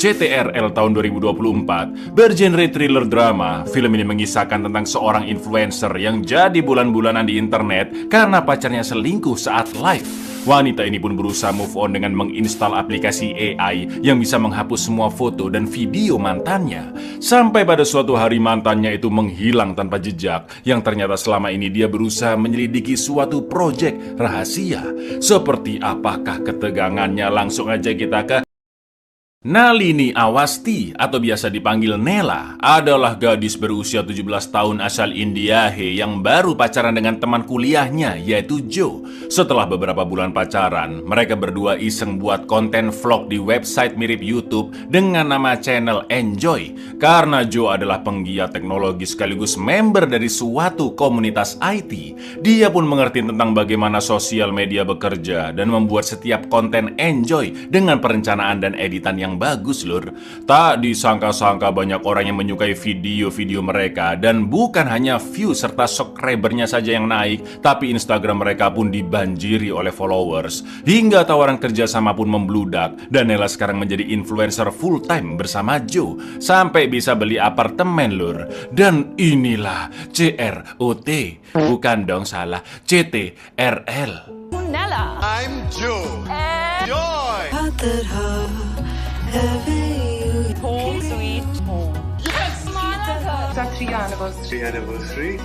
CTRL tahun 2024, bergenre thriller drama. Film ini mengisahkan tentang seorang influencer yang jadi bulan-bulanan di internet karena pacarnya selingkuh saat live. Wanita ini pun berusaha move on dengan menginstal aplikasi AI yang bisa menghapus semua foto dan video mantannya. Sampai pada suatu hari mantannya itu menghilang tanpa jejak, yang ternyata selama ini dia berusaha menyelidiki suatu proyek rahasia. Seperti apakah ketegangannya? Langsung aja kita ke Nalini Awasthi atau biasa dipanggil Nela adalah gadis berusia 17 tahun asal Indiahe yang baru pacaran dengan teman kuliahnya yaitu Joe. Setelah beberapa bulan pacaran, mereka berdua iseng buat konten vlog di website mirip YouTube dengan nama channel Enjoy. Karena Joe adalah penggiat teknologi sekaligus member dari suatu komunitas IT, dia pun mengerti tentang bagaimana sosial media bekerja dan membuat setiap konten Enjoy dengan perencanaan dan editan yang bagus lur. Tak disangka-sangka banyak orang yang menyukai video-video mereka. Dan bukan hanya view serta subscribernya saja yang naik, tapi Instagram mereka pun dibanjiri oleh followers. Hingga tawaran kerjasama pun membludak. Dan Nela sekarang menjadi influencer full time bersama Joe, sampai bisa beli apartemen lur. Dan inilah CROT. Bukan dong, salah, CTRL. Nella. I'm Joe. Joy. Home sweet home. Yes. It's our 3 Anniversary. anniversary.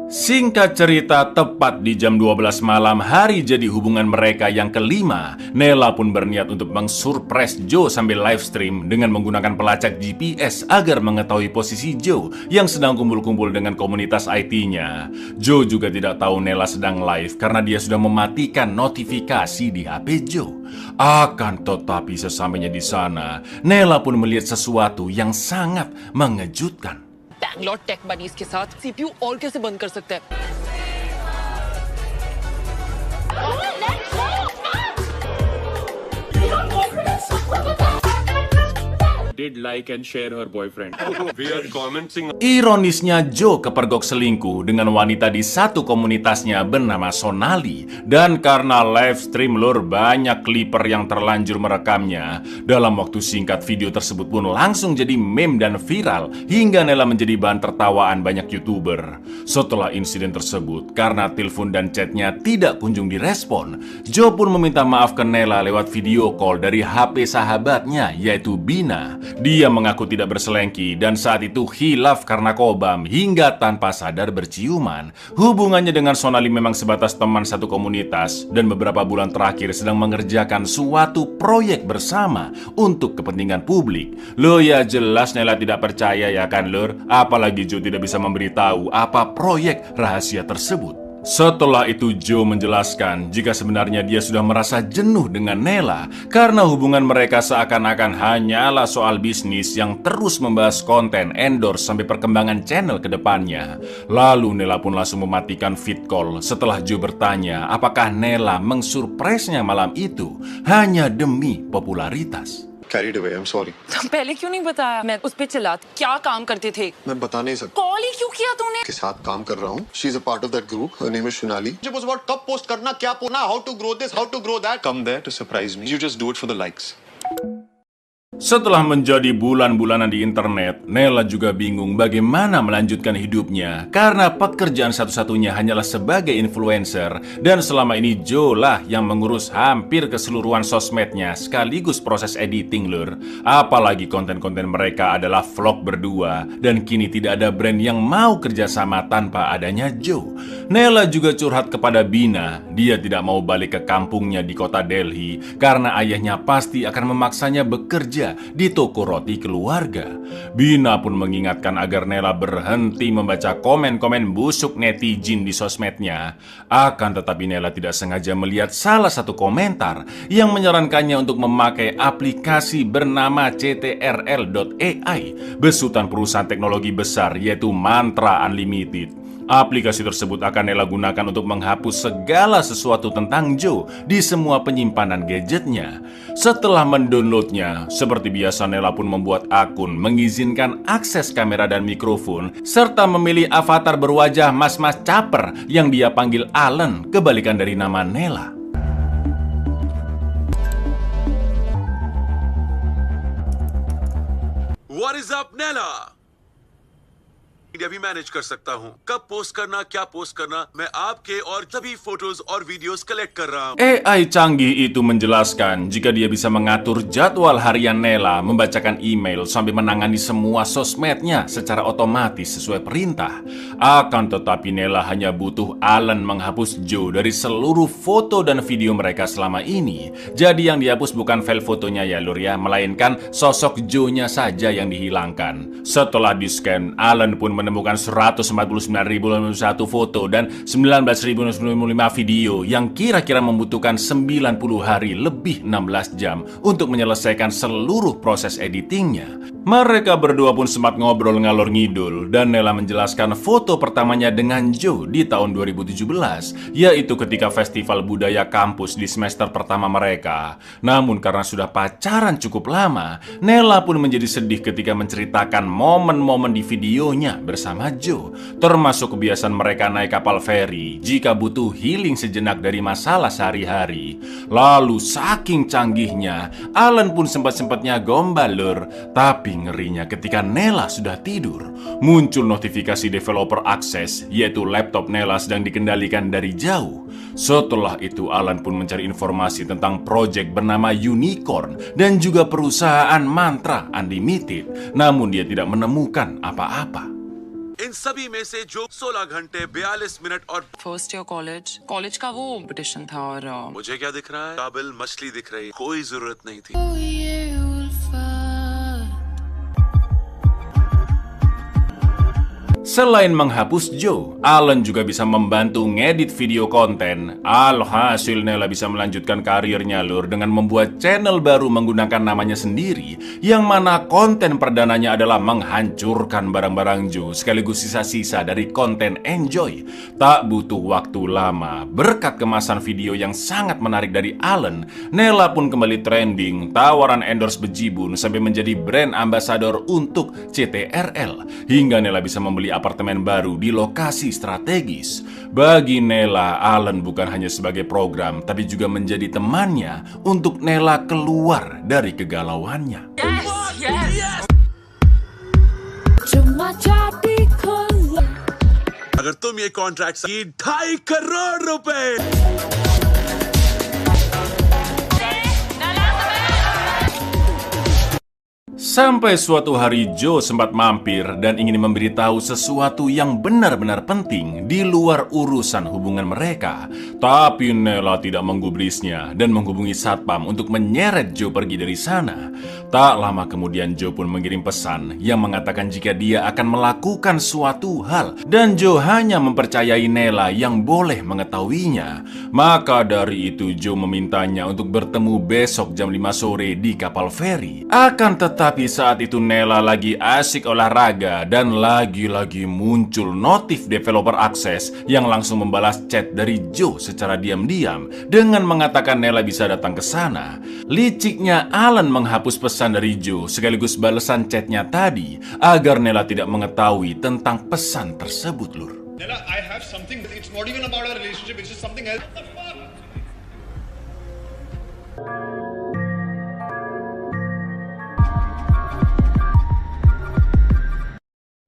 Singkat cerita, tepat di jam 12 malam hari jadi hubungan mereka yang kelima, Nela pun berniat untuk mengsurprise Joe sambil live stream dengan menggunakan pelacak GPS agar mengetahui posisi Joe yang sedang kumpul-kumpul dengan komunitas IT-nya. Joe juga tidak tahu Nela sedang live karena dia sudah mematikan notifikasi di HP Joe. Akan tetapi sesampainya di sana, Nela pun melihat sesuatu yang sangat mengejutkan. Bangalore tech bunnies के साथ सीपीयू और कैसे बंद कर सकते हैं? Did like and share her boyfriend. We are commenting. Ironisnya Joe kepergok selingkuh dengan wanita di satu komunitasnya bernama Sonali. Dan karena live stream lur, banyak clipper yang terlanjur merekamnya. Dalam waktu singkat video tersebut pun langsung jadi meme dan viral, hingga Nela menjadi bahan tertawaan banyak YouTuber. Setelah insiden tersebut, karena telepon dan chatnya tidak kunjung direspon, Joe pun meminta maaf ke Nela lewat video call dari HP sahabatnya yaitu Bina. Dia mengaku tidak berselengki dan saat itu khilaf karena kobam hingga tanpa sadar berciuman. Hubungannya dengan Sonali memang sebatas teman satu komunitas dan beberapa bulan terakhir sedang mengerjakan suatu proyek bersama untuk kepentingan publik. Lo ya jelas Nela tidak percaya ya kan lur, apalagi Joe tidak bisa memberitahu apa proyek rahasia tersebut. Setelah itu Joe menjelaskan jika sebenarnya dia sudah merasa jenuh dengan Nela karena hubungan mereka seakan-akan hanyalah soal bisnis yang terus membahas konten endorse sampai perkembangan channel ke depannya. Lalu Nela pun langsung mematikan feed call setelah Joe bertanya apakah Nela mengsurprise-nya malam itu hanya demi popularitas. Carried away. I'm sorry. तुम पहले क्यों नहीं बताया? मैं उस पे चिल्लाती क्या काम करते थे? मैं बता नहीं सकता कॉल ही क्यों किया तूने? के साथ काम कर रहा हूँ. She's a part of that group. Her name is Shunali. It was about कब post करना, क्या पोना, how to grow this, how to grow that. Come there to surprise me. You just do it for the likes. Setelah menjadi bulan-bulanan di internet, Nela juga bingung bagaimana melanjutkan hidupnya karena pekerjaan satu-satunya hanyalah sebagai influencer dan selama ini Joe lah yang mengurus hampir keseluruhan sosmednya sekaligus proses editing lur. Apalagi konten-konten mereka adalah vlog berdua dan kini tidak ada brand yang mau kerjasama tanpa adanya Joe. Nela juga curhat kepada Bina, dia tidak mau balik ke kampungnya di kota Delhi karena ayahnya pasti akan memaksanya bekerja di toko roti keluarga. Bina pun mengingatkan agar Nela berhenti membaca komen-komen busuk netizen di sosmednya. Akan tetapi Nela tidak sengaja melihat salah satu komentar yang menyarankannya untuk memakai aplikasi bernama CTRL.ai, besutan perusahaan teknologi besar yaitu Mantra Unlimited. Aplikasi tersebut akan Nela gunakan untuk menghapus segala sesuatu tentang Joe di semua penyimpanan gadgetnya. Setelah mendownloadnya, seperti biasa Nela pun membuat akun, mengizinkan akses kamera dan mikrofon, serta memilih avatar berwajah mas-mas caper yang dia panggil Alan, kebalikan dari nama Nela. What is up, Nella? Media भी मैनेज कर सकता हूँ। कब पोस्ट करना, क्या पोस्ट करना, मैं आपके और सभी फोटोज और वीडियोस कलेक्ट कर रहा हूँ। AI canggih itu menjelaskan jika dia bisa mengatur jadwal harian Nela, membacakan email sampai menangani semua sosmednya secara otomatis sesuai perintah. Akan tetapi Nela hanya butuh Alan menghapus Joe dari seluruh foto dan video mereka selama ini. Jadi yang dihapus bukan file fotonya ya lur ya, melainkan sosok Joe-nya saja yang dihilangkan. Setelah di-scan, Alan pun menemukan 149.091 foto dan 19.095 video yang kira-kira membutuhkan 90 hari lebih 16 jam untuk menyelesaikan seluruh proses editingnya. Mereka berdua pun sempat ngobrol ngalor ngidul dan Nela menjelaskan foto pertamanya dengan Joe di tahun 2017, yaitu ketika festival budaya kampus di semester pertama mereka. Namun karena sudah pacaran cukup lama, Nela pun menjadi sedih ketika menceritakan momen-momen di videonya bersama Joe, termasuk kebiasaan mereka naik kapal feri jika butuh healing sejenak dari masalah sehari-hari. Lalu saking canggihnya, Alan pun sempat-sempatnya gombal lur. Tapi ngerinya ketika Nela sudah tidur, muncul notifikasi developer akses, yaitu laptop Nela sedang dikendalikan dari jauh. Setelah itu Alan pun mencari informasi tentang proyek bernama Unicorn dan juga perusahaan Mantra Unlimited, namun dia tidak menemukan apa-apa. इन सभी में से जो 16 घंटे 42 मिनट और first year college का वो कॉम्पिटिशन था और मुझे क्या दिख रहा है? काबिल मछली दिख रही, कोई जरूरत नहीं थी। Selain menghapus Joe, Alan juga bisa membantu ngedit video konten. Alhasil Nela bisa melanjutkan karirnya lur dengan membuat channel baru menggunakan namanya sendiri, yang mana konten perdananya adalah menghancurkan barang-barang Joe sekaligus sisa-sisa dari konten Enjoy. Tak butuh waktu lama, berkat kemasan video yang sangat menarik dari Alan, Nela pun kembali trending, tawaran endorse bejibun sampai menjadi brand ambassador untuk CTRL, hingga Nela bisa membeli apartemen baru di lokasi strategis. Bagi Nela, Alan bukan hanya sebagai program, tapi juga menjadi temannya untuk Nela keluar dari kegalauannya. अगर तुम ये कॉन्ट्रैक्ट 2.5 करोड़ रुपए Sampai suatu hari Joe sempat mampir dan ingin memberitahu sesuatu yang benar-benar penting di luar urusan hubungan mereka. Tapi Nela tidak menggubrisnya dan menghubungi satpam untuk menyeret Joe pergi dari sana. Tak lama kemudian Joe pun mengirim pesan yang mengatakan jika dia akan melakukan suatu hal dan Joe hanya mempercayai Nela yang boleh mengetahuinya. Maka dari itu Joe memintanya untuk bertemu besok jam 5 sore di kapal feri. Akan tetapi saat itu Nela lagi asik olahraga dan lagi-lagi muncul notif developer akses yang langsung membalas chat dari Joe secara diam-diam dengan mengatakan Nela bisa datang ke sana. Liciknya Alan menghapus pesan dari Joe sekaligus balasan chatnya tadi agar Nela tidak mengetahui tentang pesan tersebut lur. Nella, I have something. It's not even about our relationship. It's just something else. What the fuck?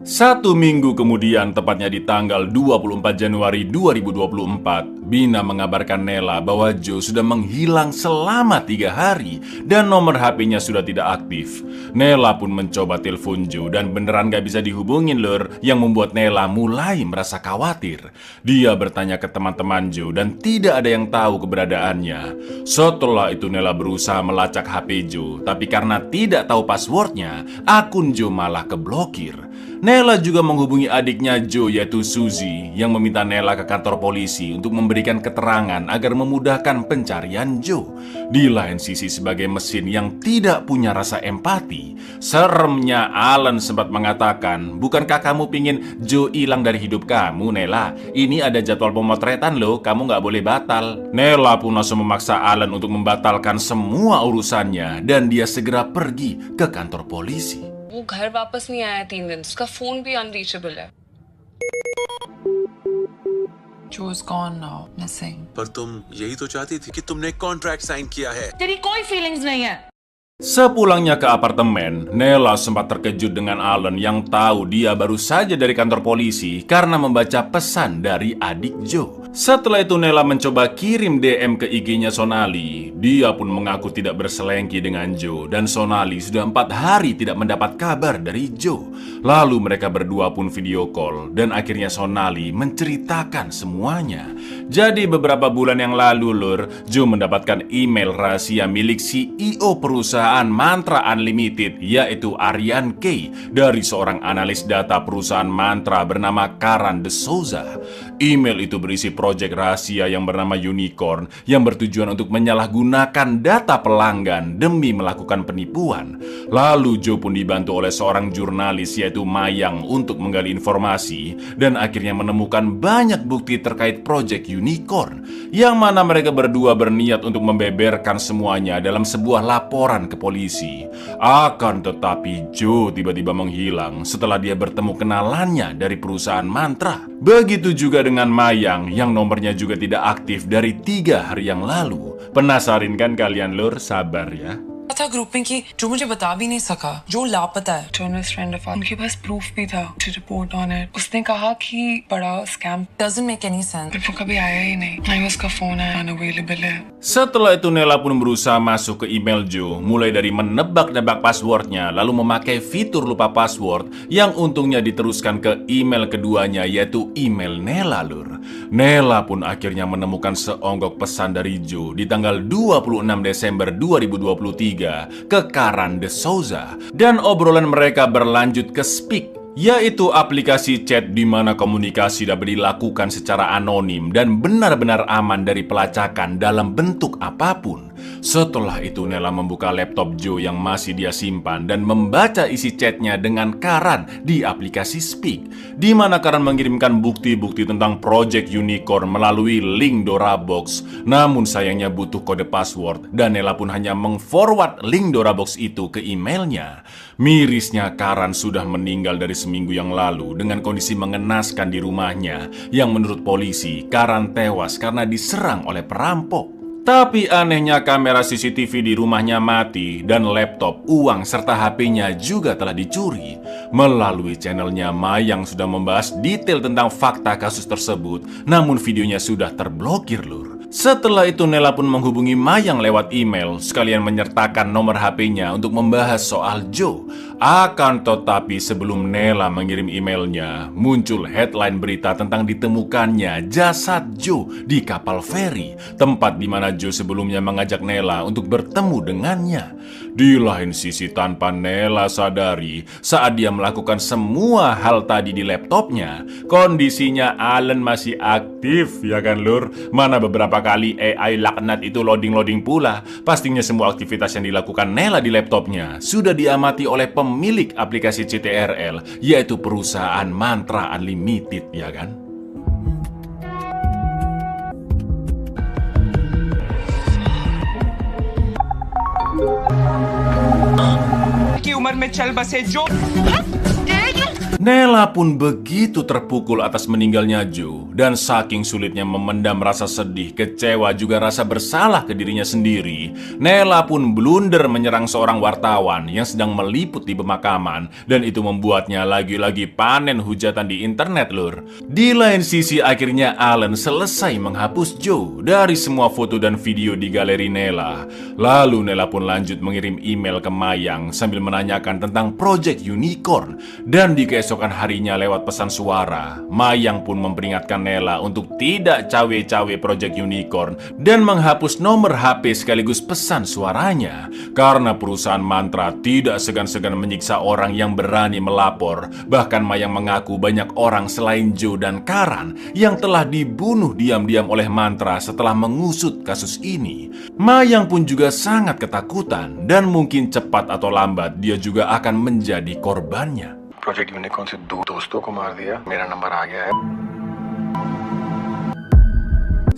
1 minggu kemudian, tepatnya di tanggal 24 Januari 2024, Bina mengabarkan Nela bahwa Joe sudah menghilang selama 3 hari dan nomor HP-nya sudah tidak aktif. Nela pun mencoba telepon Joe dan beneran gak bisa dihubungin lur, yang membuat Nela mulai merasa khawatir. Dia bertanya ke teman-teman Joe dan tidak ada yang tahu keberadaannya. Setelah itu Nela berusaha melacak HP Joe, tapi karena tidak tahu passwordnya, akun Joe malah keblokir. Nela juga menghubungi adiknya Joe yaitu Suzy yang meminta Nela ke kantor polisi untuk memberikan keterangan agar memudahkan pencarian Joe. Di lain sisi sebagai mesin yang tidak punya rasa empati, seremnya Alan sempat mengatakan, "Bukankah kamu pingin Joe hilang dari hidup kamu, Nela? Ini ada jadwal pemotretan loh, kamu nggak boleh batal." Nela pun langsung memaksa Alan untuk membatalkan semua urusannya dan dia segera pergi ke kantor polisi. वो घर वापस नहीं आया 3 दिन, उसका फोन भी अनरीचेबल है। Joe's gone now, missing. पर तुम यही तो चाहती थी कि तुमने कॉन्ट्रैक्ट साइन किया है। तेरी कोई फीलिंग्स नहीं है। Sepulangnya ke apartemen, Nela sempat terkejut dengan Alan yang tahu dia baru saja dari kantor polisi karena membaca pesan dari adik Joe. Setelah itu Nela mencoba kirim DM ke IG-nya Sonali. Dia pun mengaku tidak berselengki dengan Joe dan Sonali sudah 4 hari tidak mendapat kabar dari Joe. Lalu mereka berdua pun video call dan akhirnya Sonali menceritakan semuanya. Jadi beberapa bulan yang lalu Lur, Joe mendapatkan email rahasia milik CEO perusahaan Mantra Unlimited yaitu Aryan K dari seorang analis data perusahaan Mantra bernama Karan De Souza. Email itu berisi proyek rahasia yang bernama Unicorn yang bertujuan untuk menyalahgunakan data pelanggan demi melakukan penipuan. Lalu Joe pun dibantu oleh seorang jurnalis yaitu Mayang untuk menggali informasi dan akhirnya menemukan banyak bukti terkait proyek Unicorn yang mana mereka berdua berniat untuk membeberkan semuanya dalam sebuah laporan ke polisi. Akan tetapi Joe tiba-tiba menghilang setelah dia bertemu kenalannya dari perusahaan Mantra. Begitu juga dengan Mayang yang nomornya juga tidak aktif dari 3 hari yang lalu. Penasarin kan kalian Lur? Sabar ya. था ग्रुप में कि जो मुझे बता भी नहीं सका, जो लापता है। जर्नलिस्ट फ्रेंड ऑफ उनके पास प्रूफ भी था टू रिपोर्ट ऑन इट। उसने कहा कि बड़ा scam Doesn't make any sense. वो कभी आया ही नहीं। नहीं उसका फोन है अनअवेलेबल है। Setelah itu Nela pun berusaha masuk ke email Joe, mulai dari menebak-nebak passwordnya, lalu memakai fitur lupa password yang untungnya diteruskan ke email keduanya yaitu email Nela Lur. Nela pun akhirnya menemukan seonggok pesan dari Joe di tanggal 26 Desember 2023 ke Karan De Souza dan obrolan mereka berlanjut ke Speak, yaitu aplikasi chat di mana komunikasi dapat dilakukan secara anonim dan benar-benar aman dari pelacakan dalam bentuk apapun. Setelah itu Nela membuka laptop Joe yang masih dia simpan dan membaca isi chatnya dengan Karan di aplikasi Speak, di mana Karan mengirimkan bukti-bukti tentang Project Unicorn melalui link Dorabox. Namun sayangnya butuh kode password dan Nela pun hanya meng-forward link Dorabox itu ke emailnya. Mirisnya Karan sudah meninggal dari seminggu yang lalu dengan kondisi mengenaskan di rumahnya yang menurut polisi Karan tewas karena diserang oleh perampok. Tapi anehnya kamera CCTV di rumahnya mati dan laptop, uang, serta HP-nya juga telah dicuri. Melalui channelnya Mayang sudah membahas detail tentang fakta kasus tersebut, namun videonya sudah terblokir Lur. Setelah itu Nela pun menghubungi Mayang lewat email sekalian menyertakan nomor HP-nya untuk membahas soal Joe. Akan tetapi sebelum Nela mengirim emailnya, muncul headline berita tentang ditemukannya jasad Joe di kapal feri, tempat di mana Joe sebelumnya mengajak Nela untuk bertemu dengannya. Di lain sisi tanpa Nela sadari, saat dia melakukan semua hal tadi di laptopnya, kondisinya Alan masih aktif ya kan Lur? Mana beberapa kali AI laknat itu loading-loading pula. Pastinya semua aktivitas yang dilakukan Nela di laptopnya sudah diamati oleh pemilik aplikasi CTRL, yaitu perusahaan Mantra Unlimited ya kan? की उम्र में चल बसे जो Nela pun begitu terpukul atas meninggalnya Joe dan saking sulitnya memendam rasa sedih, kecewa juga rasa bersalah ke dirinya sendiri. Nela pun blunder menyerang seorang wartawan yang sedang meliput di pemakaman dan itu membuatnya lagi-lagi panen hujatan di internet Lur. Di lain sisi akhirnya Alan selesai menghapus Joe dari semua foto dan video di galeri Nela. Lalu Nela pun lanjut mengirim email ke Mayang sambil menanyakan tentang Project Unicorn dan di keesokan keesokan harinya lewat pesan suara, Mayang pun memperingatkan Nela untuk tidak cawe-cawe Project Unicorn dan menghapus nomor HP sekaligus pesan suaranya. Karena perusahaan Mantra tidak segan-segan menyiksa orang yang berani melapor. Bahkan Mayang mengaku banyak orang selain Joe dan Karan yang telah dibunuh diam-diam oleh Mantra setelah mengusut kasus ini. Mayang pun juga sangat ketakutan dan mungkin cepat atau lambat dia juga akan menjadi korbannya. Project unicorn से 2 दोस्तों को मार दिया, मेरा नंबर आ गया है।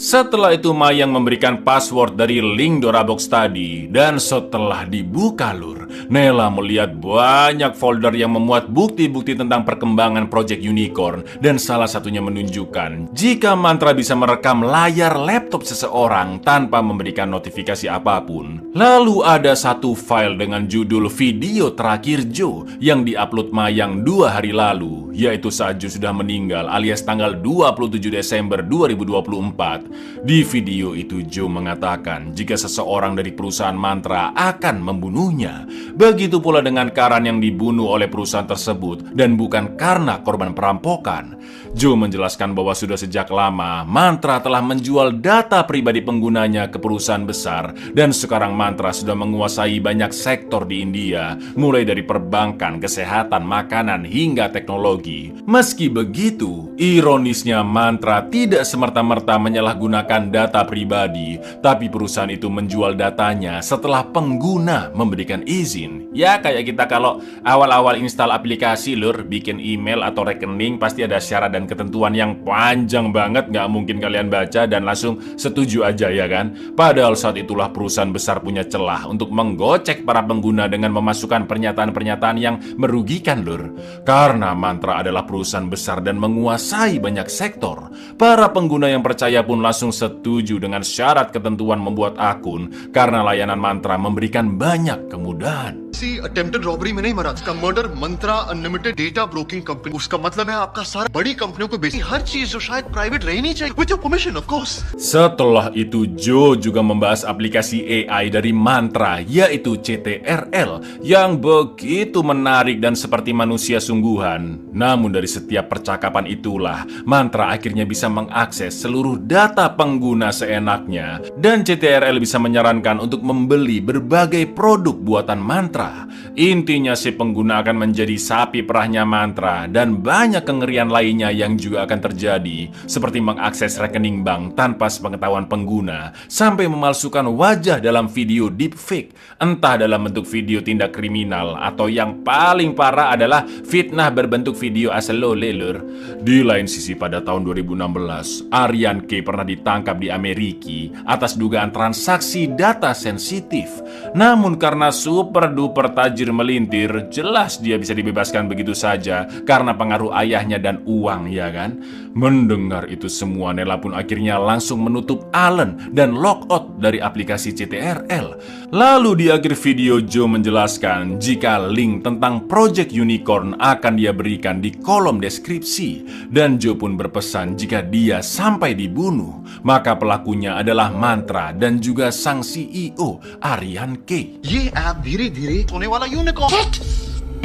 Setelah itu Mayang memberikan password dari link Dorabox tadi. Dan setelah dibuka lur, Nela melihat banyak folder yang memuat bukti-bukti tentang perkembangan Project Unicorn. Dan salah satunya menunjukkan jika Mantra bisa merekam layar laptop seseorang tanpa memberikan notifikasi apapun. Lalu ada satu file dengan judul video terakhir Joe yang diupload Mayang 2 hari lalu, yaitu saat Joe sudah meninggal alias tanggal 27 Desember 2024. Di video itu Joe mengatakan jika seseorang dari perusahaan Mantra akan membunuhnya. Begitu pula dengan Karan yang dibunuh oleh perusahaan tersebut dan bukan karena korban perampokan. Joe menjelaskan bahwa sudah sejak lama Mantra telah menjual data pribadi penggunanya ke perusahaan besar dan sekarang Mantra sudah menguasai banyak sektor di India, mulai dari perbankan, kesehatan, makanan hingga teknologi. Meski begitu, ironisnya Mantra tidak semerta-merta menyalahgunakan data pribadi, tapi perusahaan itu menjual datanya setelah pengguna memberikan izin. Ya kayak kita kalau awal-awal install aplikasi lur, bikin email atau rekening pasti ada syarat dan ketentuan yang panjang banget, nggak mungkin kalian baca dan langsung setuju aja ya kan. Padahal saat itulah perusahaan besar punya celah untuk menggocek para pengguna dengan memasukkan pernyataan-pernyataan yang merugikan lur. Karena Mantra adalah perusahaan besar dan menguasai banyak sektor, para pengguna yang percaya pun langsung setuju dengan syarat ketentuan membuat akun karena layanan Mantra memberikan banyak kemudahan. Attempted robbery में नहीं मरा, उसका मर्डर मंत्रा unlimited data broking company, उसका मतलब है आपका सारा बड़ी कंपनियों को बेची हर चीज जो शायद प्राइवेट रही नहीं चाहिए, with your permission of course. Setelah itu Joe juga membahas aplikasi AI dari Mantra, yaitu CTRL, yang begitu menarik dan seperti manusia sungguhan. Namun dari setiap percakapan itulah Mantra akhirnya bisa mengakses seluruh data pengguna seenaknya, dan CTRL bisa menyarankan untuk membeli berbagai produk buatan Mantra. Intinya si pengguna akan menjadi sapi perahnya Mantra dan banyak kengerian lainnya yang juga akan terjadi, seperti mengakses rekening bank tanpa sepengetahuan pengguna, sampai memalsukan wajah dalam video deepfake, entah dalam bentuk video tindak kriminal atau yang paling parah adalah fitnah berbentuk video asal lolelur. Di lain sisi pada tahun 2016, Aryan K pernah ditangkap di Amerika atas dugaan transaksi data sensitif. Namun karena super duper tajir melintir, jelas dia bisa dibebaskan begitu saja karena pengaruh ayahnya dan uang, ya kan? Mendengar itu semua, Nela pun akhirnya langsung menutup Allen dan logout dari aplikasi CTRL. Lalu di akhir video Joe menjelaskan jika link tentang Project Unicorn akan dia berikan di kolom deskripsi, dan Joe pun berpesan jika dia sampai dibunuh, maka pelakunya adalah Mantra dan juga sang CEO Aryan K. ये ऐप धीरे-धीरे होने वाला unicorn.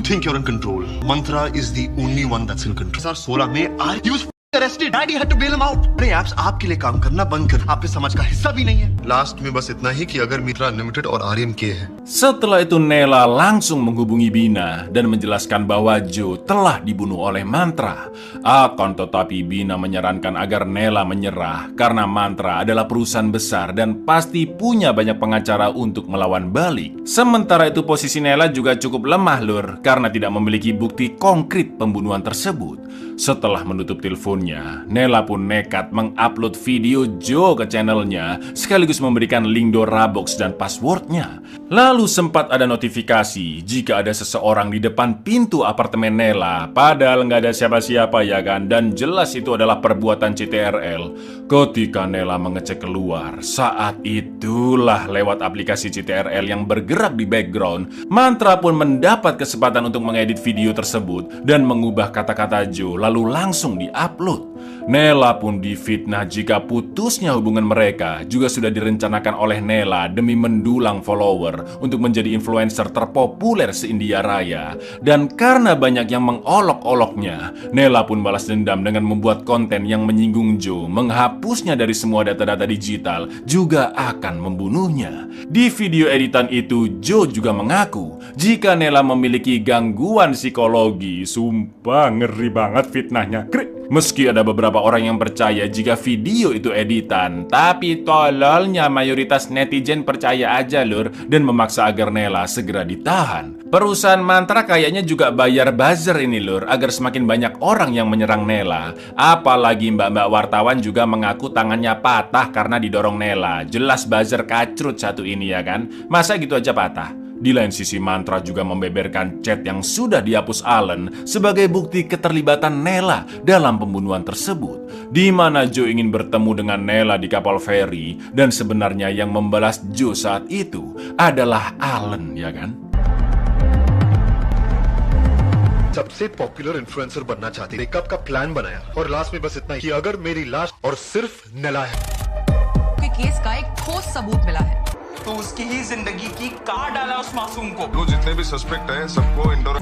Think you're in control. Mantra is the only one that's in control. 2016 में he was arrested. Daddy had to bail him out. अरे ऐप्स आपके लिए काम करना बंद कर, आपके समाज का हिस्सा भी नहीं है. लास्ट में बस इतना ही कि अगर Mantra Unlimited और Aryan K है. Setelah itu Nela langsung menghubungi Bina dan menjelaskan bahwa Joe telah dibunuh oleh Mantra. Akan tetapi Bina menyarankan agar Nela menyerah karena Mantra adalah perusahaan besar dan pasti punya banyak pengacara untuk melawan balik. Sementara itu posisi Nela juga cukup lemah lur karena tidak memiliki bukti konkret pembunuhan tersebut. Setelah menutup teleponnya, Nela pun nekat mengupload video Joe ke channelnya sekaligus memberikan link Dorabox dan passwordnya. Lalu sempat ada notifikasi jika ada seseorang di depan pintu apartemen Nela, padahal nggak ada siapa-siapa ya kan, dan jelas itu adalah perbuatan CTRL. Ketika Nela mengecek keluar, saat itulah lewat aplikasi CTRL yang bergerak di background, Mantra pun mendapat kesempatan untuk mengedit video tersebut dan mengubah kata-kata Joe lalu langsung diupload. Nela pun difitnah jika putusnya hubungan mereka juga sudah direncanakan oleh Nela demi mendulang follower untuk menjadi influencer terpopuler se-India Raya. Dan karena banyak yang mengolok-oloknya, Nela pun balas dendam dengan membuat konten yang menyinggung Joe, menghapusnya dari semua data-data digital, juga akan membunuhnya. Di video editan itu, Joe juga mengaku jika Nela memiliki gangguan psikologi. Sumpah ngeri banget fitnahnya. Meski ada beberapa orang yang percaya jika video itu editan, tapi tololnya mayoritas netizen percaya aja lur dan memaksa agar Nela segera ditahan. Perusahaan Mantra kayaknya juga bayar buzzer ini lur agar semakin banyak orang yang menyerang Nela. Apalagi mbak-mbak wartawan juga mengaku tangannya patah karena didorong Nela. Jelas buzzer kacrut satu ini ya kan. Masa gitu aja patah? Di lain sisi, Mantra juga membeberkan chat yang sudah dihapus Allen sebagai bukti keterlibatan Nela dalam pembunuhan tersebut, di mana Joe ingin bertemu dengan Nela di kapal feri dan sebenarnya yang membalas Joe saat itu adalah Allen, ya kan? सबसे popular influencer बनना चाहती, ब्रेकअप का प्लान बनाया और लास्ट में बस इतना कि अगर मेरी लाश और सिर्फ नेला है कि केस का एक ठोस सबूत मिला है तो उसकी ही जिंदगी की काट डाला उस मासूम को। वो जितने भी सस्पेक्ट हैं सबको indoor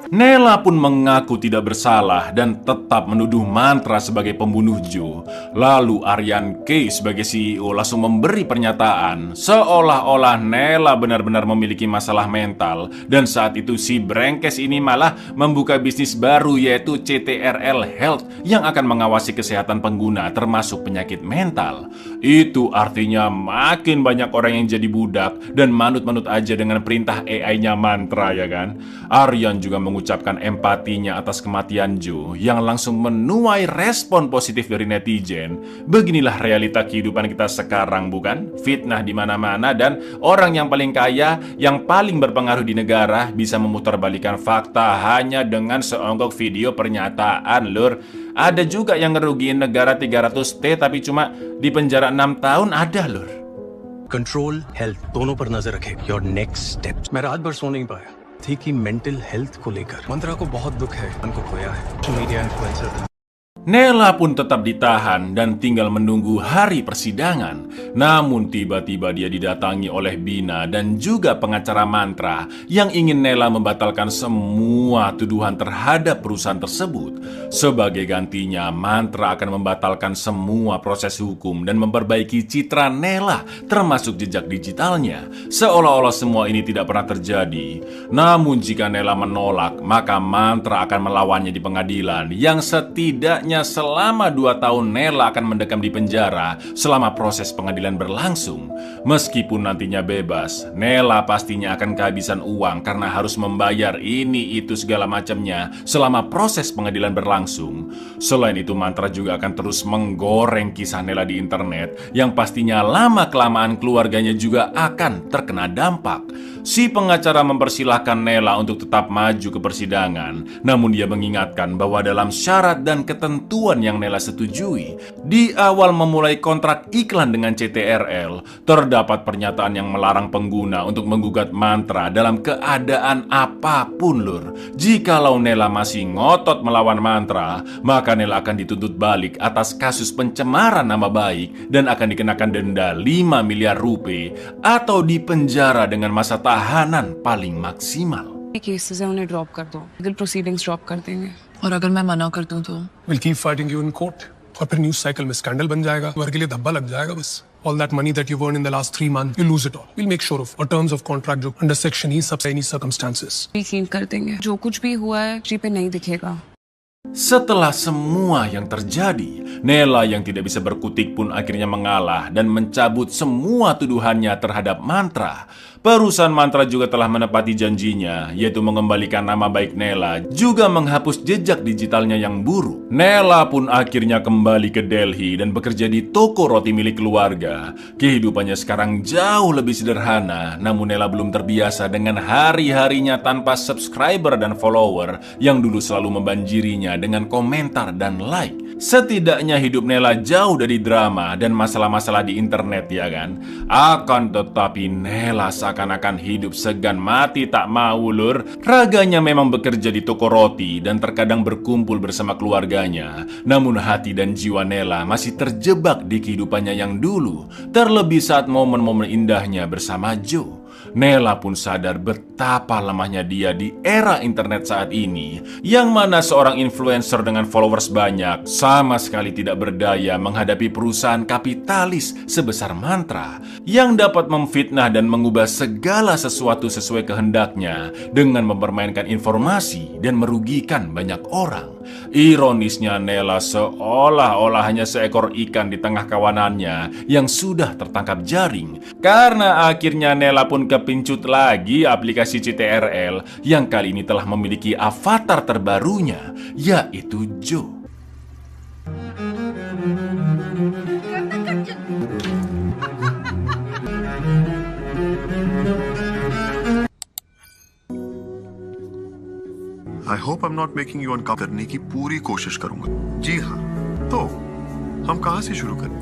Nela pun mengaku tidak bersalah dan tetap menuduh Mantra sebagai pembunuh Joe. Lalu Aryan Kay sebagai CEO langsung memberi pernyataan seolah-olah Nela benar-benar memiliki masalah mental. Dan saat itu si Brengkes ini malah membuka bisnis baru yaitu CTRL Health yang akan mengawasi kesehatan pengguna termasuk penyakit mental. Itu artinya makin banyak orang yang jadi budak dan manut-manut aja dengan perintah AI-nya Mantra, ya kan? Aryan juga mengucapkan empatinya atas kematian Joe yang langsung menuai respon positif dari netizen. Beginilah realita kehidupan kita sekarang, bukan? Fitnah di mana-mana dan orang yang paling kaya, yang paling berpengaruh di negara bisa memutarbalikkan fakta hanya dengan seonggok video pernyataan, lur. Ada juga yang ngerugiin negara 300T tapi cuma di penjara 6 tahun ada, lur. Control health दोनों पर नजर रखे your next step. मैं रात भर सो नहीं पाया थी कि मेंटल हेल्थ को लेकर मंत्रा को बहुत दुख है, उनको खोया है। मीडिया इन्फ्लुएंसर था। Nela pun tetap ditahan dan tinggal menunggu hari persidangan. Namun tiba-tiba dia didatangi oleh Bina dan juga pengacara Mantra yang ingin Nela membatalkan semua tuduhan terhadap perusahaan tersebut. Sebagai gantinya, Mantra akan membatalkan semua proses hukum dan memperbaiki citra Nela termasuk jejak digitalnya. Seolah-olah semua ini tidak pernah terjadi. Namun jika Nela menolak, maka Mantra akan melawannya di pengadilan yang setidaknya selama 2 tahun Nela akan mendekam di penjara selama proses pengadilan berlangsung. Meskipun nantinya bebas, Nela pastinya akan kehabisan uang karena harus membayar ini itu segala macamnya selama proses pengadilan berlangsung. Selain itu, Mantra juga akan terus menggoreng kisah Nela di internet yang pastinya lama-kelamaan keluarganya juga akan terkena dampak. Si pengacara mempersilahkan Nela untuk tetap maju ke persidangan, namun dia mengingatkan bahwa dalam syarat dan ketentuan yang Nela setujui, di awal memulai kontrak iklan dengan CTRL, terdapat pernyataan yang melarang pengguna untuk menggugat Mantra dalam keadaan apapun, lur. Jikalau Nela masih ngotot melawan Mantra, maka Nela akan dituntut balik atas kasus pencemaran nama baik dan akan dikenakan denda 5 miliar rupiah atau dipenjara dengan masa tahanan paling maksimal. Cases है उन्हें ड्रॉप कर दो, legal proceedings drop कर देंगे। और अगर मैं मना कर दूं तो We'll keep fighting you in court और फिर न्यूज़ साइकिल में स्कैंडल बन जाएगा, वर्ग के लिए धब्बा लग जाएगा बस। All that money that you've earned in the last 3 months, you lose it all. We'll make sure of our terms of contract जो under section E सब any circumstances. क्लीन कर देंगे, जो कुछ भी हुआ है जी पे नहीं दिखेगा। Setelah semua yang terjadi, Nela yang tidak bisa berkutik pun akhirnya mengalah dan mencabut semua tuduhannya terhadap Mantra. Perusahaan Mantra juga telah menepati janjinya, yaitu mengembalikan nama baik Nela, juga menghapus jejak digitalnya yang buruk. Nela pun akhirnya kembali ke Delhi dan bekerja di toko roti milik keluarga. Kehidupannya sekarang jauh lebih sederhana, namun Nela belum terbiasa dengan hari-harinya tanpa subscriber dan follower yang dulu selalu membanjirinya dengan komentar dan like. Setidaknya hidup Nela jauh dari drama dan masalah-masalah di internet, ya kan? Akan tetapi Nela seakan-akan hidup segan mati tak mau, lur. Raganya memang bekerja di toko roti dan terkadang berkumpul bersama keluarganya. Namun hati dan jiwa Nela masih terjebak di kehidupannya yang dulu. Terlebih saat momen-momen indahnya bersama Joe. Nela pun sadar betapa lemahnya dia di era internet saat ini, yang mana seorang influencer dengan followers banyak sama sekali tidak berdaya menghadapi perusahaan kapitalis sebesar Mantra yang dapat memfitnah dan mengubah segala sesuatu sesuai kehendaknya dengan mempermainkan informasi dan merugikan banyak orang. Ironisnya, Nela seolah-olah hanya seekor ikan di tengah kawanannya yang sudah tertangkap jaring. Karena akhirnya Nela pun kepincut lagi aplikasi CTRL yang kali ini telah memiliki avatar terbarunya, yaitu Joe. I hope I'm not making you uncomfortable करने की पूरी कोशिश करूंगा। जी हाँ, तो हम कहाँ से शुरू करें?